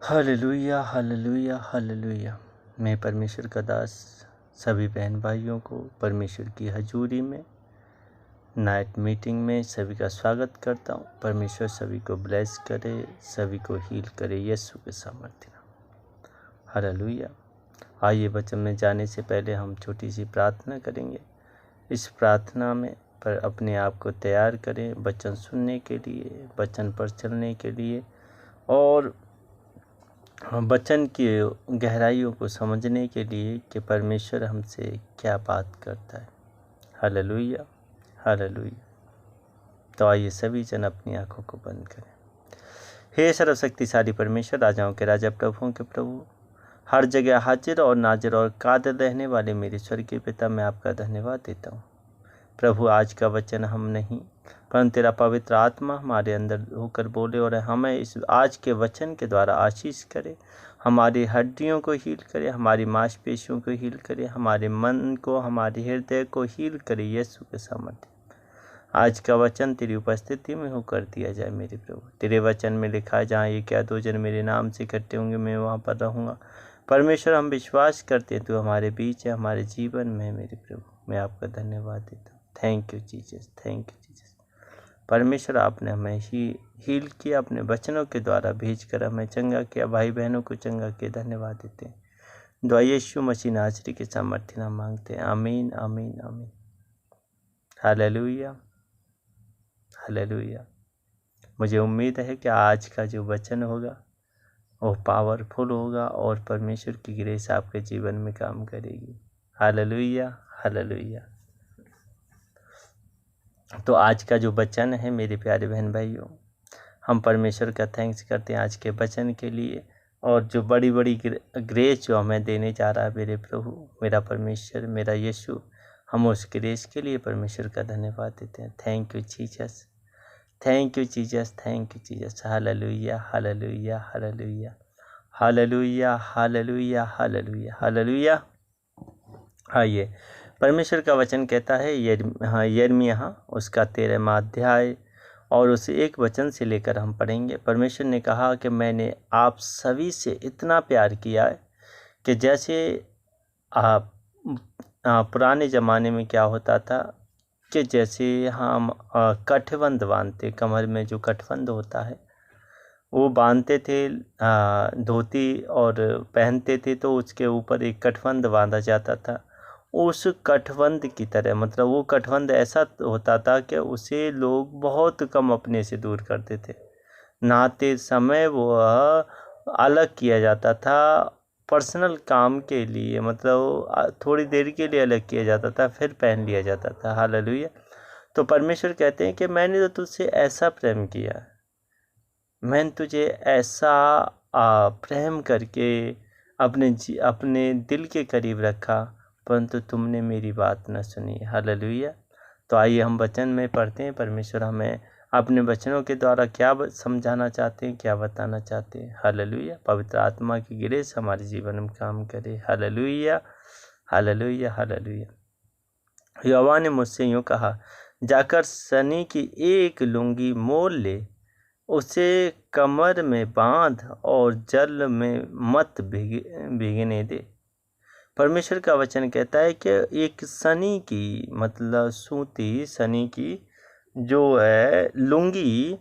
Hallelujah hallelujah hallelujah. मैं परमेश्वर का दास सभी बहन भाइयों को परमेश्वर की हजूरी में नाइट मीटिंग में सभी का स्वागत करता हूँ। परमेश्वर सभी को ब्लेस करे, सभी को हील करे यीशु के सामर्थ्य नाम। हालेलुया। आइए वचन में जाने से पहले हम छोटी सी प्रार्थना करेंगे। इस प्रार्थना में पर अपने आप को तैयार करें वचन सुनने के लिए, वचन पर चलने के लिए और वचन की गहराइयों को समझने के लिए कि परमेश्वर हमसे क्या बात करता है। Hallelujah hallelujah. तो आइए सभी जन अपनी आंखों को बंद करें। हे सर्वशक्तिशाली परमेश्वर, राजाओं के राजा, प्रभुओं के प्रभु, हर जगह हाजिर और नाजिर और कादिर रहने वाले मेरे स्वर्गीय पिता, मैं आपका धन्यवाद देता हूँ। प्रभु, आज का वचन हम नहीं परंतु तेरा पवित्र आत्मा हमारे अंदर होकर बोले और हमें इस आज के वचन के द्वारा आशीष करे, हमारी हड्डियों को हील करे, हमारी मांसपेशियों को हील करे, हमारे मन को, हमारे हृदय को हील करे यीशु के सामर्थ्य। आज का वचन तेरी उपस्थिति में होकर दिया जाए मेरे प्रभु। तेरे वचन में लिखा है, जहाँ एक या दो जन मेरे नाम से इकट्ठे होंगे मैं वहाँ पर रहूँगा। परमेश्वर, हम विश्वास करते हैं तू हमारे बीच है, हमारे जीवन में है मेरे प्रभु। मैं आपका धन्यवाद देता हूँ। Thank you Jesus, thank you Jesus. परमेश्वर, आपने हमें हील किया, अपने वचनों के द्वारा भेजकर हमें चंगा किया, भाई बहनों को चंगा किया। धन्यवाद देते हैं। दुआ यीशु मसीह नासरी के सामर्थ्य नाम मांगते हैं। आमीन आमीन आमीन। Hallelujah hallelujah. मुझे उम्मीद है कि आज का जो वचन होगा वो पावरफुल होगा और परमेश्वर की ग्रेस आपके जीवन में काम करेगी। Hallelujah hallelujah. तो आज का जो वचन है मेरे प्यारे बहन भाइयों, हम परमेश्वर का थैंक्स करते हैं आज के वचन के लिए और जो बड़ी बड़ी ग्रेस जो हमें देने जा रहा है मेरे प्रभु, मेरा परमेश्वर, मेरा यीशु, हम उस ग्रेस के लिए परमेश्वर का धन्यवाद देते हैं। Thank you Jesus, thank you Jesus, thank you Jesus. Hallelujah hallelujah hallelujah hallelujah hallelujah hallelujah hallelujah. आइए, परमेश्वर का वचन कहता है यिर्मयाह उसका 13वां अध्याय और उस एक वचन से लेकर हम पढ़ेंगे। परमेश्वर ने कहा कि मैंने आप सभी से इतना प्यार किया है कि जैसे आप पुराने ज़माने में क्या होता था कि जैसे हम कठबंध बांधते, कमर में जो कठबंध होता है वो बांधते थे, धोती और पहनते थे तो उसके ऊपर एक कठबंध बांधा जाता था। उस कठबंध की तरह, मतलब वो कठबंध ऐसा होता था कि उसे लोग बहुत कम अपने से दूर करते थे। नहाते समय वो अलग किया जाता था, पर्सनल काम के लिए, मतलब थोड़ी देर के लिए अलग किया जाता था, फिर पहन लिया जाता था। हालेलुया। तो परमेश्वर कहते हैं कि मैंने तो तुझसे ऐसा प्रेम किया, मैंने तुझे ऐसा प्रेम करके अपने दिल के करीब रखा, परंतु तुमने मेरी बात न सुनी। हालेलुया। तो आइए हम वचन में पढ़ते हैं। परमेश्वर हमें अपने वचनों के द्वारा क्या समझाना चाहते हैं, क्या बताना चाहते हैं। हालेलुया। पवित्र आत्मा की ग्रेस हमारे जीवन में काम करे। Hallelujah hallelujah hallelujah. यहोवा ने मुझसे यूँ कहा, जाकर सनी की एक लुंगी मोल ले, उसे कमर में बांध और जल में मत भीगने दे। परमेश्वर का वचन कहता है कि एक सनी की, मतलब सूती सनी की जो है लुंगी,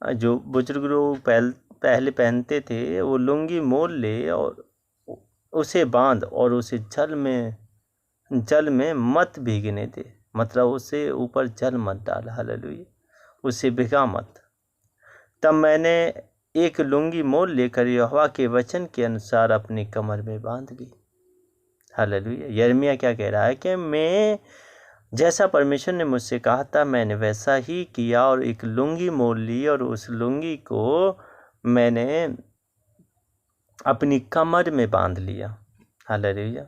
जो बुजुर्ग लोग पहले पहनते थे, वो लुंगी मोल ले और उसे बांध और उसे जल में मत भीगने दे, मतलब उसे ऊपर जल मत डाल। हालेलुया। उसे भिगा मत। तब मैंने एक लुंगी मोल लेकर यहोवा के वचन के अनुसार अपनी कमर में बांध ली। हालेलुया। यिर्मयाह क्या कह रहा है कि मैं जैसा परमेश्वर ने मुझसे कहा था मैंने वैसा ही किया और एक लुंगी मोल ली और उस लुंगी को मैंने अपनी कमर में बांध लिया। हालेलुया।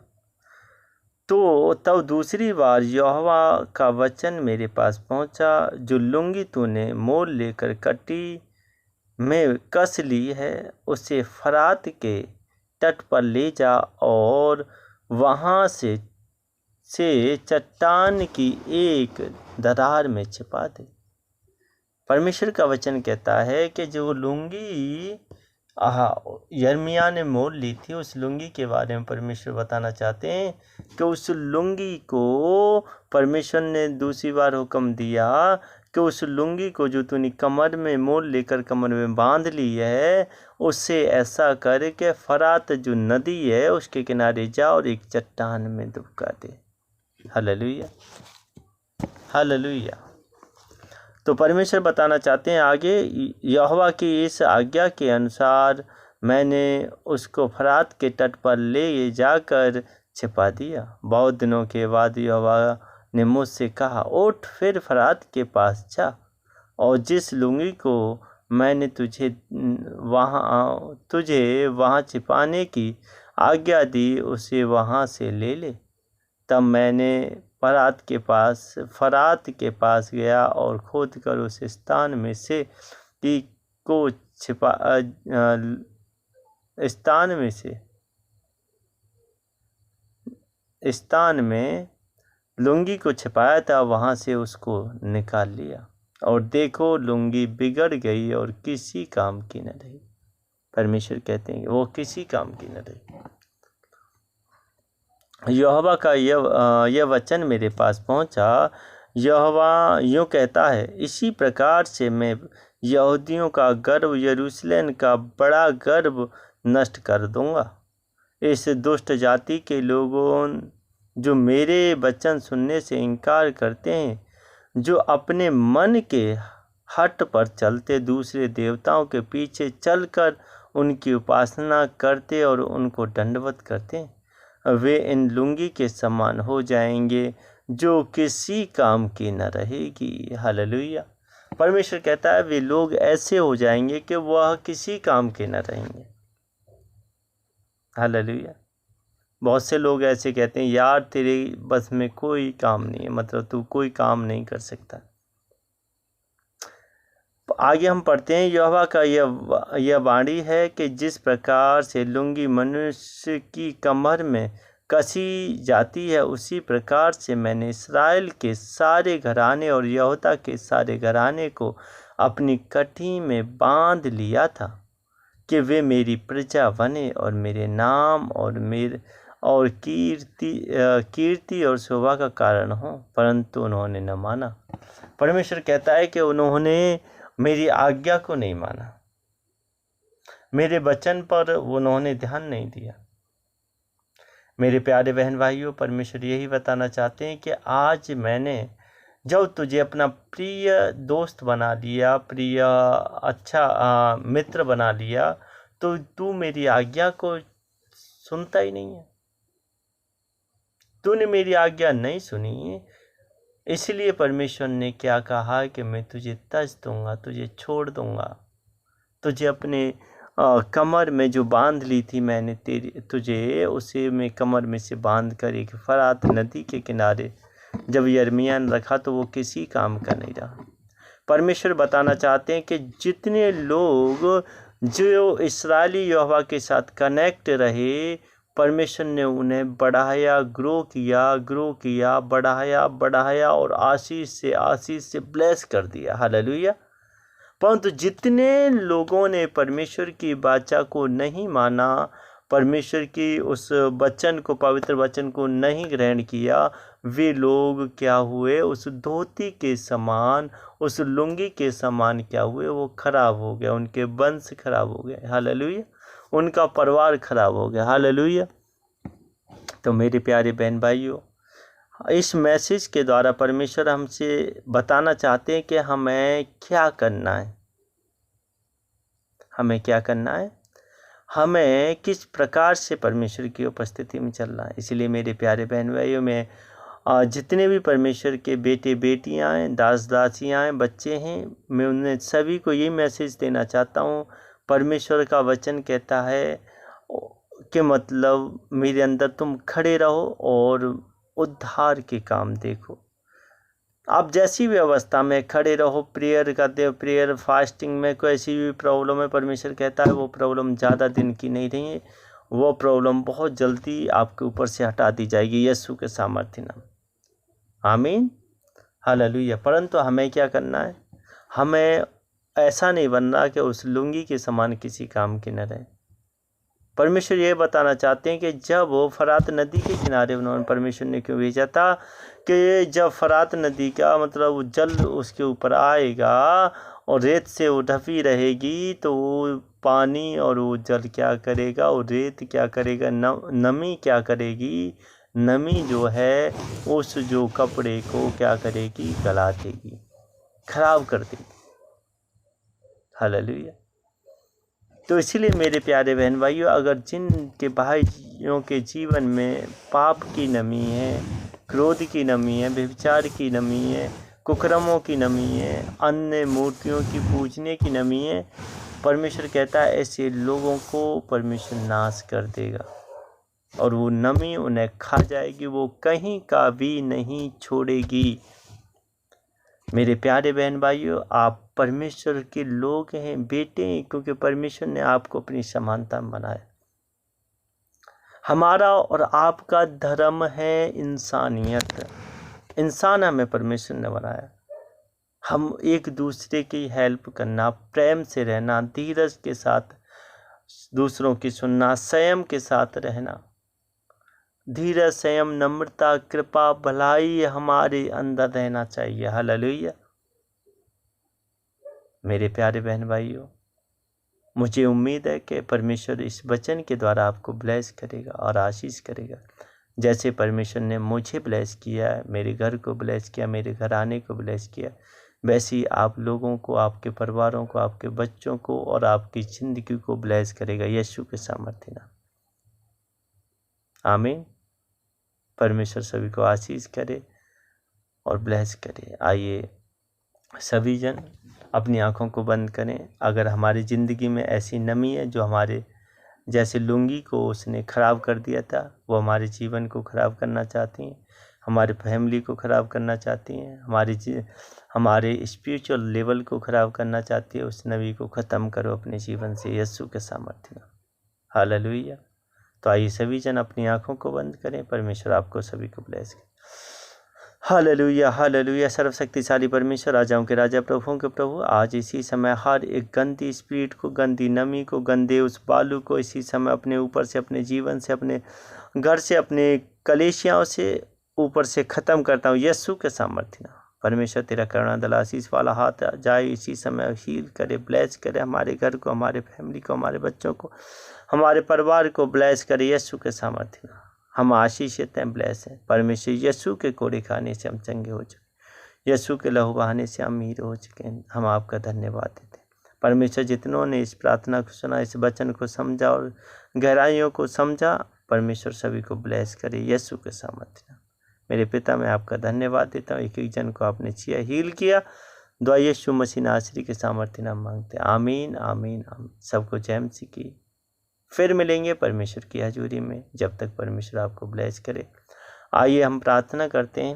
तो तब दूसरी बार यहोवा का वचन मेरे पास पहुंचा, जो लुंगी तूने मोल लेकर कटी में कस ली है, उसे फरात के तट पर ले जा और वहाँ से चट्टान की एक दरार में छिपा दे। परमेश्वर का वचन कहता है कि जो लुंगी यिर्मयाह ने मोल ली थी, उस लुंगी के बारे में परमेश्वर बताना चाहते हैं कि उस लुंगी को परमेश्वर ने दूसरी बार हुक्म दिया कि उस लुंगी को जो तूने कमर में मोल लेकर कमर में बांध ली है, उससे ऐसा कर के फरात जो नदी है उसके किनारे जा और एक चट्टान में दुबका दे। Hallelujah, hallelujah. तो परमेश्वर बताना चाहते हैं आगे, यहोवा की इस आज्ञा के अनुसार मैंने उसको फरात के तट पर ले जाकर छिपा दिया। बहुत दिनों के बाद यहोवा ने मुझसे कहा, उठ फिर फरात के पास जा और जिस लुंगी को मैंने तुझे वहाँ छिपाने की आज्ञा दी उसे वहाँ से ले ले। तब मैंने फरात के पास गया और खोद कर उस स्थान में से स्थान में लुंगी को छिपाया था, वहाँ से उसको निकाल लिया और देखो लुंगी बिगड़ गई और किसी काम की न रही। परमेश्वर कहते हैं वो किसी काम की न रही। यहोवा का यह वचन मेरे पास पहुंचा। यहोवा यूँ कहता है, इसी प्रकार से मैं यहूदियों का गर्व, यरूशलेम का बड़ा गर्व नष्ट कर दूंगा। इस दुष्ट जाति के लोगों जो मेरे वचन सुनने से इनकार करते हैं, जो अपने मन के हट पर चलते दूसरे देवताओं के पीछे चलकर उनकी उपासना करते और उनको दंडवत करते हैं, वे इन लुंगी के समान हो जाएंगे जो किसी काम की न रहेगी। हालेलुया। परमेश्वर कहता है वे लोग ऐसे हो जाएंगे कि वह किसी काम के न रहेंगे। हालेलुया। बहुत से लोग ऐसे कहते हैं, यार तेरे बस में कोई काम नहीं है, मतलब तू कोई काम नहीं कर सकता। आगे हम पढ़ते हैं, यहोवा का यह वाणी है कि जिस प्रकार से लुंगी मनुष्य की कमर में कसी जाती है, उसी प्रकार से मैंने इस्राएल के सारे घराने और यहूदा के सारे घराने को अपनी कटी में बांध लिया था कि वे मेरी प्रजा बने और मेरे नाम और कीर्ति और शोभा का कारण हो, परंतु उन्होंने न माना। परमेश्वर कहता है कि उन्होंने मेरी आज्ञा को नहीं माना, मेरे वचन पर उन्होंने ध्यान नहीं दिया। मेरे प्यारे बहन भाइयों, परमेश्वर यही बताना चाहते हैं कि आज मैंने जब तुझे अपना प्रिय दोस्त बना लिया, प्रिय अच्छा मित्र बना लिया, तो तू मेरी आज्ञा को सुनता ही नहीं है। तूने मेरी आज्ञा नहीं सुनी, इसलिए परमेश्वर ने क्या कहा कि मैं तुझे तज दूंगा, तुझे छोड़ दूंगा। तुझे अपने कमर में जो बांध ली थी मैंने तुझे उसे मैं कमर में से बांध कर एक फरात नदी के किनारे जब यिर्मयाह ने रखा तो वो किसी काम का नहीं रहा। परमेश्वर बताना चाहते हैं कि जितने लोग जो इस्राएली यहोवा के साथ कनेक्ट रहे, परमेश्वर ने उन्हें बढ़ाया, ग्रो किया, बढ़ाया और आशीष से ब्लेस कर दिया। हालेलुया। परंतु जितने लोगों ने परमेश्वर की वाचा को नहीं माना, परमेश्वर की उस वचन को, पवित्र वचन को नहीं ग्रहण किया, वे लोग क्या हुए, उस धोती के समान, उस लुंगी के समान क्या हुए, वो खराब हो गया, उनके वंश खराब हो गए। हालेलुया। उनका परिवार खराब हो गया। हालेलुया। तो मेरे प्यारे बहन भाइयों, इस मैसेज के द्वारा परमेश्वर हमसे बताना चाहते हैं कि हमें क्या करना है, हमें किस प्रकार से परमेश्वर की उपस्थिति में चलना है। इसलिए मेरे प्यारे बहन भाइयों, में जितने भी परमेश्वर के बेटे बेटियां हैं, दास दासियां हैं, बच्चे हैं, मैं उन्हें सभी को ये मैसेज देना चाहता हूँ। परमेश्वर का वचन कहता है कि मतलब मेरे अंदर तुम खड़े रहो और उद्धार के काम देखो। आप जैसी भी अवस्था में खड़े रहो, प्रेयर करते हो, प्रेयर फास्टिंग में कोई ऐसी भी प्रॉब्लम है, परमेश्वर कहता है वो प्रॉब्लम ज़्यादा दिन की नहीं रही है, वो प्रॉब्लम बहुत जल्दी आपके ऊपर से हटा दी जाएगी यीशु के सामर्थ्य नाम। आमीन। हालेलुया। परंतु हमें क्या करना है, हमें ऐसा नहीं बनना कि उस लुंगी के समान किसी काम की न रहे। परमेश्वर ये बताना चाहते हैं कि जब वो फरात नदी के किनारे उन्होंने परमेश्वर ने क्यों भेजा था कि जब फरात नदी का मतलब जल उसके ऊपर आएगा और रेत से वो ढपी रहेगी तो वो पानी और वो जल क्या करेगा, और रेत क्या करेगा, नमी क्या करेगी, नमी जो है उस जो कपड़े को क्या करेगी, गला देगी, खराब कर देगी। हालेलुया। तो इसीलिए मेरे प्यारे बहन भाइयों, अगर जिनके भाइयों के जीवन में पाप की नमी है, क्रोध की नमी है, व्यभिचार की नमी है, कुकर्मों की नमी है, अन्य मूर्तियों की पूजने की नमी है, परमेश्वर कहता है ऐसे लोगों को परमेश्वर नाश कर देगा और वो नमी उन्हें खा जाएगी, वो कहीं का भी नहीं छोड़ेगी। मेरे प्यारे बहन भाइयों, आप परमेश्वर के लोग हैं, बेटे हैं, क्योंकि परमेश्वर ने आपको अपनी समानता में बनाया। हमारा और आपका धर्म है इंसानियत। इंसान हमें परमेश्वर ने बनाया। हम एक दूसरे की हेल्प करना, प्रेम से रहना, धीरज के साथ दूसरों की सुनना, संयम के साथ रहना, धीरज, संयम, नम्रता, कृपा, भलाई हमारे अंदर रहना चाहिए। हालेलुया। मेरे प्यारे बहन भाइयों, मुझे उम्मीद है कि परमेश्वर इस वचन के द्वारा आपको ब्लेस करेगा और आशीष करेगा। जैसे परमेश्वर ने मुझे ब्लेस किया, मेरे घर को ब्लेस किया, मेरे घराने को ब्लेस किया, वैसे ही आप लोगों को, आपके परिवारों को, आपके बच्चों को और आपकी ज़िंदगी को ब्लेस करेगा यीशु के सामर्थ्य नाम। आमीन। परमेश्वर सभी को आशीष करे और ब्लेस करे। आइए सभी जन अपनी आँखों को बंद करें। अगर हमारी ज़िंदगी में ऐसी नमी है जो हमारे जैसे लुंगी को उसने ख़राब कर दिया था, वो हमारे जीवन को ख़राब करना चाहती हैं, हमारे फैमिली को ख़राब करना चाहती हैं, हमारे स्पिरिचुअल लेवल को ख़राब करना चाहती है, उस नमी को ख़त्म करो अपने जीवन से यीशु के सामर्थ्य में। हालेलुया। तो आइए सभी जन अपनी आँखों को बंद करें। परमेश्वर आपको सभी को ब्लेस करे। Hallelujah, hallelujah. सर्वशक्तिशाली परमेश्वर, राजाओं के राजा, प्रभुओं के प्रभु, आज इसी समय हर एक गंदी स्पिरिट को, गंदी नमी को, गंदे उस बालू को इसी समय अपने ऊपर से, अपने जीवन से, अपने घर से, अपने कलेशियाओं से ऊपर से ख़त्म करता हूँ यीशु के सामर्थ्य नाम। परमेश्वर तेरा करुणा दल आशीष वाला हाथ जाए इसी समय, हील करे, ब्लेस करे हमारे घर को, हमारे फैमिली को, हमारे बच्चों को, हमारे परिवार को ब्लेस करे यीशु के सामर्थ्य नाम। हम आशीषित हैं, ब्लेस हैं। परमेश्वर यीशु के कोड़े खाने से हम चंगे हो चुके, यीशु के लहू बहाने से हम हीरो हो चुके हैं। हम आपका धन्यवाद देते हैं। परमेश्वर जितनों ने इस प्रार्थना को सुना, इस वचन को समझा और गहराइयों को समझा, परमेश्वर सभी को ब्लेस करे यीशु के सामर्थ्य। मेरे पिता, मैं आपका धन्यवाद देता हूँ। एक एक जन को आपने छिया, हील किया। दुआ यीशु मसीह नासरी के सामर्थ्य नाम मांगते हैं। आमीन, आमीन, आमीन। सबको जय मसीह की। फिर मिलेंगे परमेश्वर की हजूरी में। जब तक परमेश्वर आपको ब्लेस करे। आइए हम प्रार्थना करते हैं।